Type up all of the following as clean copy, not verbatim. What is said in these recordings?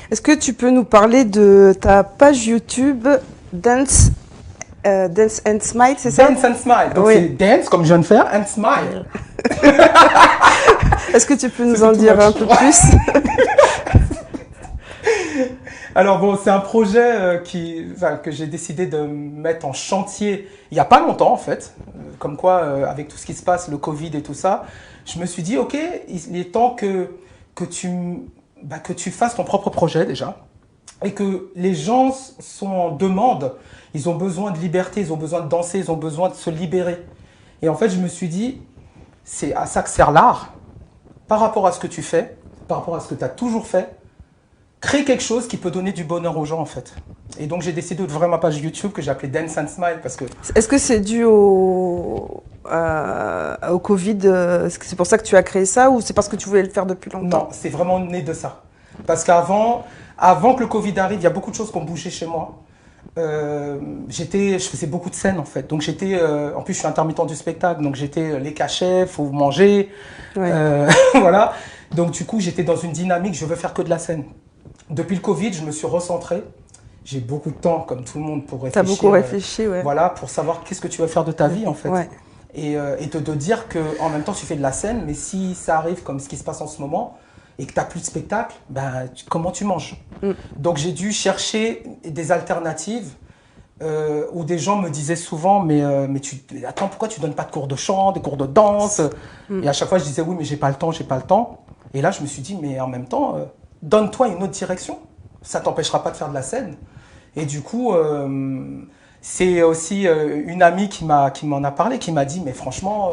Est-ce que tu peux nous parler de ta page YouTube Dance, Dance and Smile, c'est ça? Dance and Smile. Donc Oui. c'est dance comme je viens de faire and smile. Est-ce que tu peux nous C'est en too dire much. un peu plus? Alors bon, c'est un projet que j'ai décidé de mettre en chantier il n'y a pas longtemps en fait. Comme quoi, avec tout ce qui se passe, le Covid et tout ça, je me suis dit, ok, il est temps que tu fasses ton propre projet déjà. Et que les gens sont en demande, ils ont besoin de liberté, ils ont besoin de danser, ils ont besoin de se libérer. Et en fait, je me suis dit, c'est à ça que sert l'art, par rapport à ce que tu fais, par rapport à ce que tu as toujours fait. Créer quelque chose qui peut donner du bonheur aux gens en fait. Et donc j'ai décidé d'ouvrir ma page YouTube que j'ai appelée Dance and Smile parce que Est-ce que c'est dû au Covid? Est-ce que c'est pour ça que tu as créé ça ou c'est parce que tu voulais le faire depuis longtemps? non, c'est vraiment né de ça. Parce qu'avant que le Covid arrive, il y a beaucoup de choses qui ont bougé chez moi. Je faisais beaucoup de scènes en fait. Donc en plus je suis intermittent du spectacle, donc j'étais les cachets, faut manger, Ouais. voilà. Donc du coup j'étais dans une dynamique, je veux faire que de la scène. Depuis le Covid, je me suis recentré. J'ai beaucoup de temps, comme tout le monde, pour T'as réfléchir. beaucoup réfléchi, ouais. Voilà, pour savoir qu'est-ce que tu veux faire de ta vie, en fait. Ouais. Et de dire qu'en même temps, tu fais de la scène, mais si ça arrive comme ce qui se passe en ce moment, et que tu n'as plus de spectacle, comment tu manges? Donc j'ai dû chercher des alternatives où des gens me disaient souvent, mais attends, pourquoi tu donnes pas de cours de chant, des cours de danse? Et à chaque fois, je disais, oui, mais j'ai pas le temps, j'ai pas le temps. Et là, je me suis dit, mais en même temps, donne-toi une autre direction. Ça t'empêchera pas de faire de la scène. Et du coup, c'est aussi une amie qui m'en a parlé, qui m'a dit, mais franchement,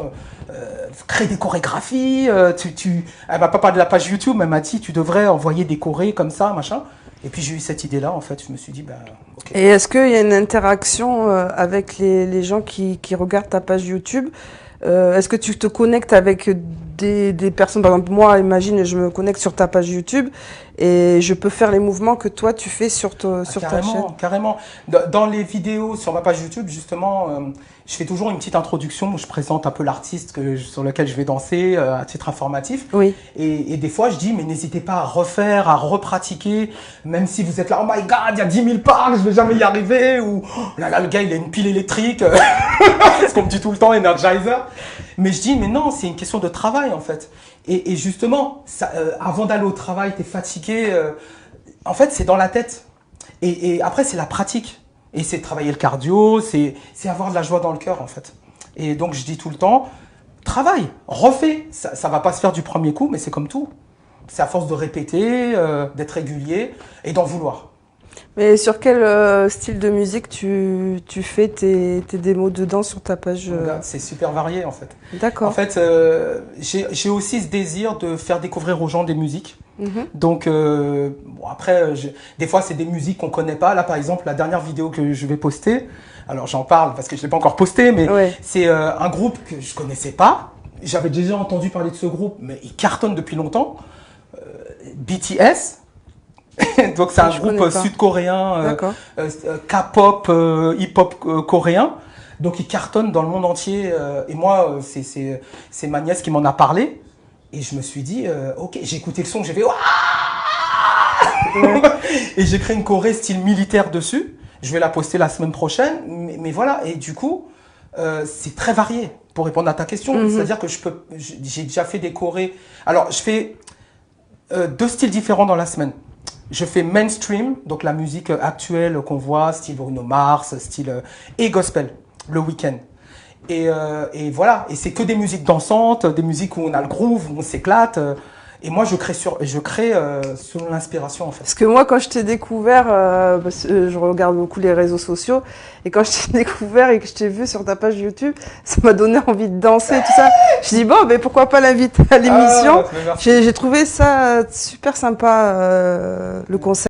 crée des chorégraphies. Elle m'a pas parlé de la page YouTube, mais elle m'a dit, tu devrais envoyer des chorés comme ça, machin. Et puis j'ai eu cette idée-là, en fait. Je me suis dit, ok. Et est-ce qu'il y a une interaction avec les gens qui regardent ta page YouTube? Est-ce que tu te connectes avec des personnes? Par exemple, moi, imagine, je me connecte sur ta page YouTube et je peux faire les mouvements que toi, tu fais sur ta chaîne. Carrément. Dans les vidéos sur ma page YouTube, justement, je fais toujours une petite introduction où je présente un peu l'artiste sur lequel je vais danser à titre informatif. Oui. Et des fois, je dis, mais n'hésitez pas à refaire, à repratiquer, même si vous êtes là, oh my god, il y a 10 000 parts, je vais jamais y arriver, ou oh là là, le gars, il a une pile électrique, c'est ce qu'on me dit tout le temps, Energizer. Mais je dis, mais non, c'est une question de travail, en fait. Et justement, ça, avant d'aller au travail, t'es fatigué, en fait, c'est dans la tête. Et après, c'est la pratique. Et c'est travailler le cardio, c'est avoir de la joie dans le cœur, en fait. Et donc, je dis tout le temps, travaille, refais. Ça va pas se faire du premier coup, mais c'est comme tout. C'est à force de répéter, d'être régulier et d'en vouloir. Mais sur quel style de musique tu fais tes démos de danse sur ta page? C'est super varié, en fait. D'accord. En fait, j'ai aussi ce désir de faire découvrir aux gens des musiques. Donc, bon, après, des fois, c'est des musiques qu'on connaît pas. Là, par exemple, la dernière vidéo que je vais poster, alors j'en parle parce que je l'ai pas encore posté, mais Ouais. c'est un groupe que je connaissais pas. J'avais déjà entendu parler de ce groupe, mais il cartonne depuis longtemps. BTS. Donc, c'est un Je connais groupe pas. sud-coréen, D'accord. K-pop, hip-hop coréen. Donc, il cartonne dans le monde entier. Et moi, c'est ma nièce qui m'en a parlé. Et je me suis dit, ok, j'ai écouté le son, j'ai fait Ouah et j'ai créé une choré style militaire dessus. Je vais la poster la semaine prochaine. Mais voilà, et du coup, c'est très varié pour répondre à ta question. C'est-à-dire que j'ai déjà fait des chorés. Alors, je fais 2 styles différents dans la semaine. Je fais mainstream, donc la musique actuelle qu'on voit, style Bruno Mars, style et gospel, le week-end. Et voilà, et c'est que des musiques dansantes, des musiques où on a le groove, où on s'éclate. Et moi, je crée selon l'inspiration, en fait. Parce que moi, quand je t'ai découvert, parce que je regarde beaucoup les réseaux sociaux, et quand je t'ai découvert et que je t'ai vu sur ta page YouTube, ça m'a donné envie de danser et tout ça. Je dis bon, mais pourquoi pas l'inviter à l'émission? Ah, J'ai trouvé ça super sympa, le concept.